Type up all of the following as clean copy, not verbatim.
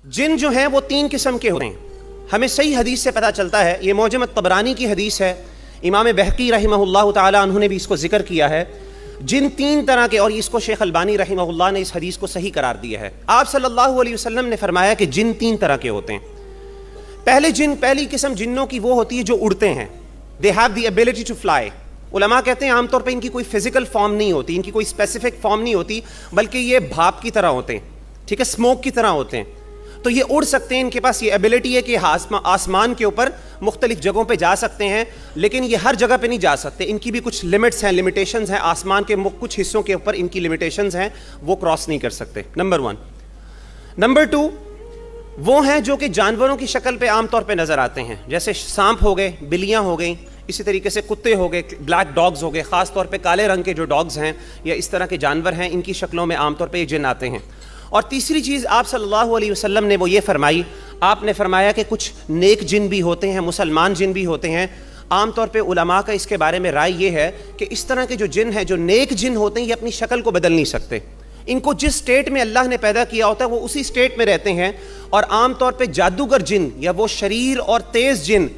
जिन जो हैं वो तीन किस्म के होते हैं। हमें सही हदीस से पता चलता है, ये मौजम तबरानी की हदीस है, इमाम बहकी रहमहुल्लाह ताला अन्हु ने भी इसको जिक्र किया है। जिन तीन तरह के, और इसको शेख अलबानी रहमहुल्लाह ने इस हदीस को सही करार दिया है। आप सल्लल्लाहु अलैहि वसल्लम ने फरमाया कि जिन तीन तरह के होते हैं। पहली किस्म जिन्नों की वो होती है जो उड़ते हैं, they have the ability to fly. उलमा कहते हैं आमतौर पर इनकी कोई फिजिकल फॉर्म नहीं होती, इनकी कोई स्पेसिफिक फॉर्म नहीं होती, बल्कि ये भाप की तरह होते हैं, ठीक है, स्मोक की तरह होते हैं। तो ये उड़ सकते हैं, इनके पास ये एबिलिटी है कि आसमान के ऊपर मुख्तलिफ जगहों पे जा सकते हैं, लेकिन ये हर जगह पे नहीं जा सकते। इनकी भी कुछ लिमिट्स हैं, लिमिटेशंस हैं। आसमान के कुछ हिस्सों के ऊपर इनकी लिमिटेशंस हैं, वो क्रॉस नहीं कर सकते। नंबर 1। नंबर 2, वो हैं जो कि जानवरों की शक्ल पे आमतौर पे नज़र आते हैं, जैसे सांप हो गए, बिल्लियाँ हो गई, इसी तरीके से कुत्ते हो गए, ब्लैक डॉग्स हो गए, ख़ास तौर पे काले रंग के जो डॉग्स हैं या इस तरह के जानवर हैं, इनकी शक्लों में आमतौर पे ये जिन आते हैं। और तीसरी चीज़ आप सल्लल्लाहु अलैहि वसल्लम ने वो ये फरमाई, आपने फरमाया कि कुछ नेक जिन भी होते हैं, मुसलमान जिन भी होते हैं। आमतौर पे उलमा का इसके बारे में राय ये है कि इस तरह के जो जिन हैं, जो नेक जिन होते हैं, ये अपनी शक्ल को बदल नहीं सकते। इनको जिस स्टेट में अल्लाह ने पैदा किया होता है वो उसी स्टेट में रहते हैं। और आमतौर पे जादूगर जिन या वो शरीर और तेज़ जिन,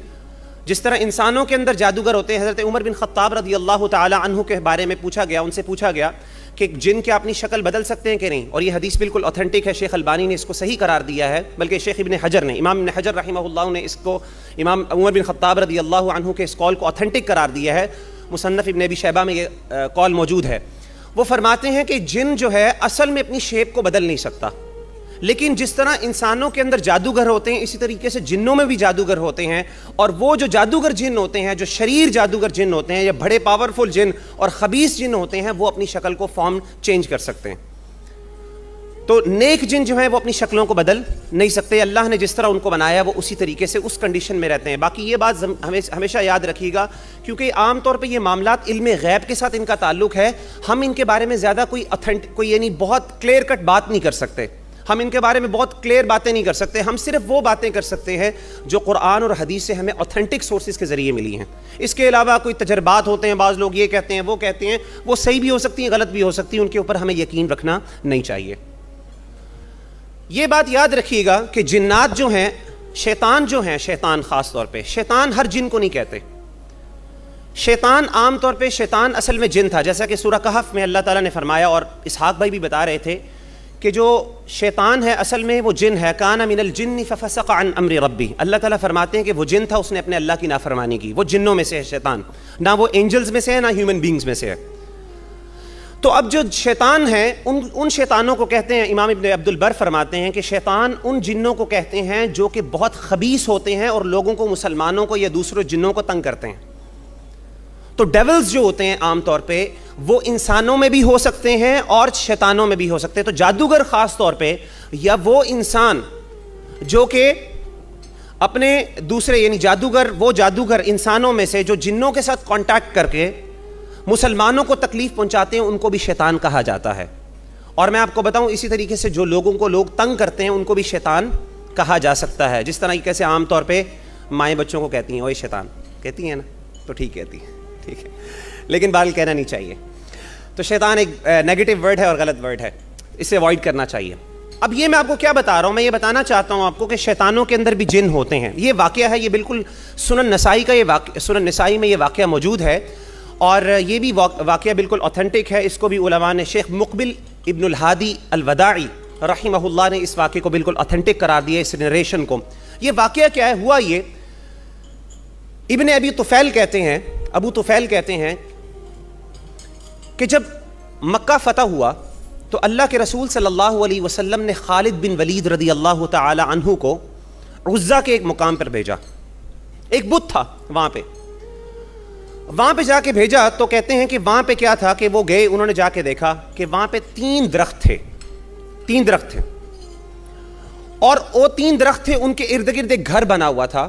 जिस तरह इंसानों के अंदर जादूगर होते हैं, हज़रत उमर बिन ख़त्ताब रज़ी अल्लाह ताला अन्हु के बारे में पूछा गया, उनसे पूछा गया कि जिन क्या अपनी शक्ल बदल सकते हैं कि नहीं, और ये हदीस बिल्कुल ऑथेंटिक है। शेख अलबानी ने इसको सही करार दिया है, बल्कि शेख इब्न हजर ने, इमाम इब्न हजर रहमहुल्लाह ने इसको इमाम उमर बिन ख़त्ताब रज़ी अल्लाह अन्हु के इस कॉल को ऑथेंटिक करार दिया है। मुसन्नफ़ इब्न अबी शैबा में ये कॉल मौजूद है। वो फरमाते हैं कि जिन जो है असल में अपनी शेप को बदल नहीं सकता, लेकिन जिस तरह इंसानों के अंदर जादूगर होते हैं, इसी तरीके से जिन्नों में भी जादूगर होते हैं। और वो जो जादूगर जिन होते हैं, जो शरीर जादूगर जिन होते हैं, या बड़े पावरफुल जिन और खबीस जिन होते हैं, वो अपनी शक्ल को फॉर्म चेंज कर सकते हैं। तो नेक जिन जो है वो अपनी शक्लों को बदल नहीं सकते। अल्लाह ने जिस तरह उनको बनाया वो उसी तरीके से उस कंडीशन में रहते हैं। बाकी ये बात हमेशा याद रखिएगा, क्योंकि आमतौर पे ये मामलात इल्म गैब के साथ इनका ताल्लुक है। हम इनके बारे में ज़्यादा कोई यानी बहुत क्लियर कट बात नहीं कर सकते, हम इनके बारे में बहुत क्लियर बातें नहीं कर सकते। हम सिर्फ वो बातें कर सकते हैं जो कुरान और हदीस से हमें ऑथेंटिक सोर्सेज के ज़रिए मिली हैं। इसके अलावा कोई तजर्बात होते हैं, बाज़ लोग ये कहते हैं, वो कहते हैं, वो सही भी हो सकती हैं, गलत भी हो सकती हैं, उनके ऊपर हमें यकीन रखना नहीं चाहिए। ये बात याद रखिएगा कि जिन्नात जो हैं, शैतान जो हैं, शैतान ख़ास तौर पे, शैतान हर जिन को नहीं कहते। शैतान आम तौर पे, शैतान असल में जिन था, जैसा कि सूरह कहफ में अल्लाह ताला ने फरमाया, और इसहाक भाई भी बता रहे थे कि जो शैतान है असल में वो जिन है। काना मिनल जिन्नि फफसक़ अन अम्रि रब्बी। अल्लाह ताला फरमाते हैं कि वो जिन था, उसने अपने अल्लाह की नाफरमानी की। वो जिन्नों में से है शैतान, ना वो एंजल्स में से है, ना ह्यूमन बींग्स में से है। तो अब जो शैतान है, उन शैतानों को कहते हैं, इमाम इब्न अब्दुल बर फरमाते हैं कि शैतान उन जिन्नों को कहते हैं जो कि बहुत खबीस होते हैं और लोगों को, मुसलमानों को या दूसरे जिन्नों को तंग करते हैं। तो डेविल्स जो होते हैं आमतौर पे वो इंसानों में भी हो सकते हैं और शैतानों में भी हो सकते हैं। तो जादूगर ख़ास तौर पे, या वो इंसान जो कि अपने दूसरे यानी जादूगर, वो जादूगर इंसानों में से जो जिन्नों के साथ कांटेक्ट करके मुसलमानों को तकलीफ़ पहुंचाते हैं, उनको भी शैतान कहा जाता है। और मैं आपको बताऊं, इसी तरीके से जो लोगों को लोग तंग करते हैं, उनको भी शैतान कहा जा सकता है। जिस तरीके से आम तौर पे माएँ बच्चों को कहती हैं, ओए शैतान, कहती हैं ना, तो ठीक कहती है, ठीक है, लेकिन बाल कहना नहीं चाहिए। तो शैतान एक नेगेटिव वर्ड है और गलत वर्ड है, इसे अवॉइड करना चाहिए। अब ये मैं आपको क्या बता रहा हूँ, मैं ये बताना चाहता हूँ आपको कि शैतानों के अंदर भी जिन होते हैं। ये वाक़या है, ये बिल्कुल सुनन नसाई का, ये सुनन नसाई में ये वाक़या मौजूद है, और ये भी वाक़या बिल्कुल ऑथेंटिक है। इसको भी उलमा ने, शेख मुक़बिल इब्नुल हादी अल-वदाई रहमहुल्लाह ने इस वाक़े को बिल्कुल ऑथेंटिक करार दिया, इस नरेशन को। ये वाक़या क्या है, हुआ ये, इब्न अबी तुफ़ैल कहते हैं, अबू तुफ़ैल कहते हैं कि जब मक्का फ़तह हुआ तो अल्लाह के रसूल सल्लल्लाहु अलैहि वसल्लम ने खालिद बिन वलीद रदी अल्लाह ताला अन्हु को उज़्ज़ा के एक मुकाम पर भेजा। एक बुत था वहाँ पे जाके भेजा। तो कहते हैं कि वहाँ पे क्या था कि वो गए, उन्होंने जाके देखा कि वहाँ पे 3 दरख्त थे, 3 दरख्त थे, और वो 3 दरख्त थे, उनके इर्द गिर्द एक घर बना हुआ था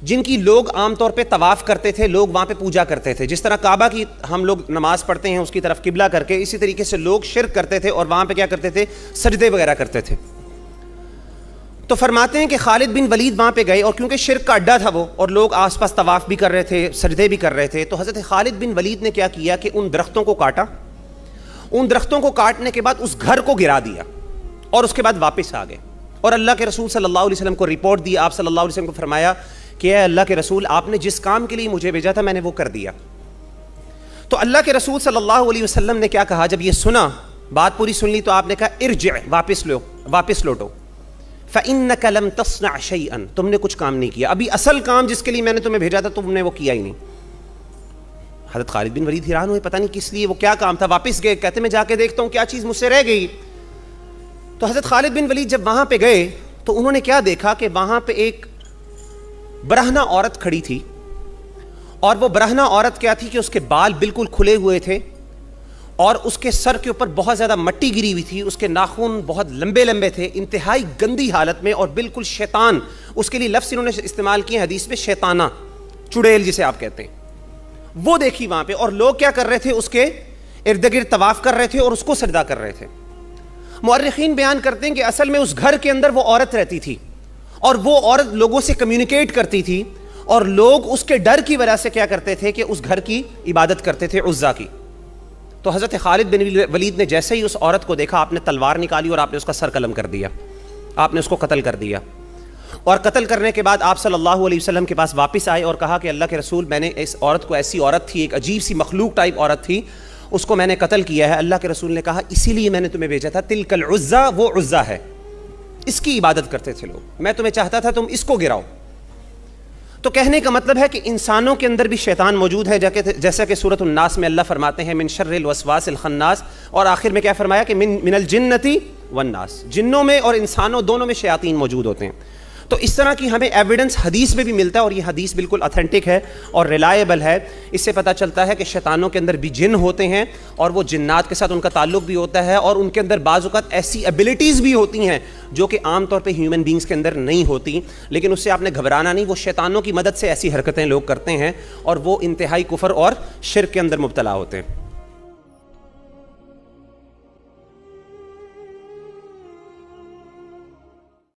जिनकी लोग आमतौर पे तवाफ़ करते थे, लोग वहाँ पे पूजा करते थे। जिस तरह काबा की हम लोग नमाज पढ़ते हैं उसकी तरफ किबला करके, इसी तरीके से लोग शिर्क करते थे और वहाँ पे क्या करते थे, सजदे वगैरह करते थे। तो फरमाते हैं कि खालिद बिन वलीद वहाँ पे गए, और क्योंकि शिर्क का अड्डा था वो, और लोग आसपास तवाफ़ भी कर रहे थे, सजदे भी कर रहे थे, तो हज़रत खालिद बिन वलीद ने क्या किया कि उन दरख्तों को काटा। उन दरख्तों को काटने के बाद उस घर को गिरा दिया और उसके बाद वापस आ गए। اور اللہ کے رسول صلی اللہ علیہ وسلم کو رپورٹ دی. آپ صلی اللہ علیہ وسلم کو فرمایا کہ اے اللہ کے رسول آپ نے جس کام کے لیے مجھے بھیجا تھا میں نے وہ کر دیا. تو اللہ کے رسول صلی اللہ علیہ وسلم نے کیا کہا؟ جب یہ سنا، بات پوری سن لی، تو آپ نے کہا ارجع، واپس لوٹو. فإنک لم تصنع شیئا، تم نے کچھ کام نہیں کیا. ابھی اصل کام جس کے لیے میں نے تمہیں بھیجا تھا تم نے وہ کیا ہی نہیں. حضرت خالد بن ولید حیران ہوئے، پتہ نہیں کس لیے، وہ کیا کام تھا. واپس گئے، کہتے میں جا کے دیکھتا ہوں کیا چیز مجھ سے رہ گئی. تو حضرت خالد بن ولید جب وہاں پہ گئے تو انہوں نے کیا دیکھا کہ وہاں پہ ایک برہنہ عورت کھڑی تھی. اور وہ برہنہ عورت کیا تھی کہ اس کے بال بالکل کھلے ہوئے تھے اور اس کے سر کے اوپر بہت زیادہ مٹی گری ہوئی تھی. اس کے ناخن بہت لمبے لمبے تھے، انتہائی گندی حالت میں، اور بالکل شیطان، اس کے لیے لفظ انہوں نے استعمال کیے حدیث میں شیطانہ، چڑیل جسے آپ کہتے ہیں. وہ دیکھی وہاں پہ، اور لوگ کیا کر رہے تھے؟ اس کے ارد گرد طواف کر رہے تھے اور اس کو سجدہ کر رہے تھے. مورخین بیان کرتے ہیں کہ اصل میں اس گھر کے اندر وہ عورت رہتی تھی اور وہ عورت لوگوں سے کمیونیکیٹ کرتی تھی، اور لوگ اس کے ڈر کی وجہ سے کیا کرتے تھے کہ اس گھر کی عبادت کرتے تھے، عزا کی. تو حضرت خالد بن ولید نے جیسے ہی اس عورت کو دیکھا، آپ نے تلوار نکالی اور آپ نے اس کا سر قلم کر دیا، آپ نے اس کو قتل کر دیا. اور قتل کرنے کے بعد آپ صلی اللہ علیہ وسلم کے پاس واپس آئے اور کہا کہ اللہ کے رسول میں نے اس عورت کو، ایسی عورت تھی، ایک عجیب سی مخلوق ٹائپ عورت تھی، اس کو میں نے قتل کیا ہے. اللہ کے رسول نے کہا اسی لیے میں نے تمہیں بھیجا تھا، تلک العزا، وہ عزا ہے، اس کی عبادت کرتے تھے لوگ، میں تمہیں چاہتا تھا تم اس کو گراؤ. تو کہنے کا مطلب ہے کہ انسانوں کے اندر بھی شیطان موجود ہے، جیسا کہ سورۃ الناس میں اللہ فرماتے ہیں من شر الوسواس الخناس، اور آخر میں کیا فرمایا کہ من الجنتی والناس، جنوں میں اور انسانوں دونوں میں شیاطین موجود ہوتے ہیں. تو اس طرح کی ہمیں ایویڈنس حدیث میں بھی ملتا ہے، اور یہ حدیث بالکل اتھینٹک ہے اور ریلائبل ہے. اس سے پتہ چلتا ہے کہ شیطانوں کے اندر بھی جن ہوتے ہیں اور وہ جنات کے ساتھ ان کا تعلق بھی ہوتا ہے، اور ان کے اندر بعض اوقات ایسی ایبلٹیز بھی ہوتی ہیں جو کہ عام طور پہ ہیومن بینگز کے اندر نہیں ہوتی. لیکن اس سے آپ نے گھبرانا نہیں، وہ شیطانوں کی مدد سے ایسی حرکتیں لوگ کرتے ہیں اور وہ انتہائی کفر اور شرک کے اندر مبتلا ہوتے ہیں.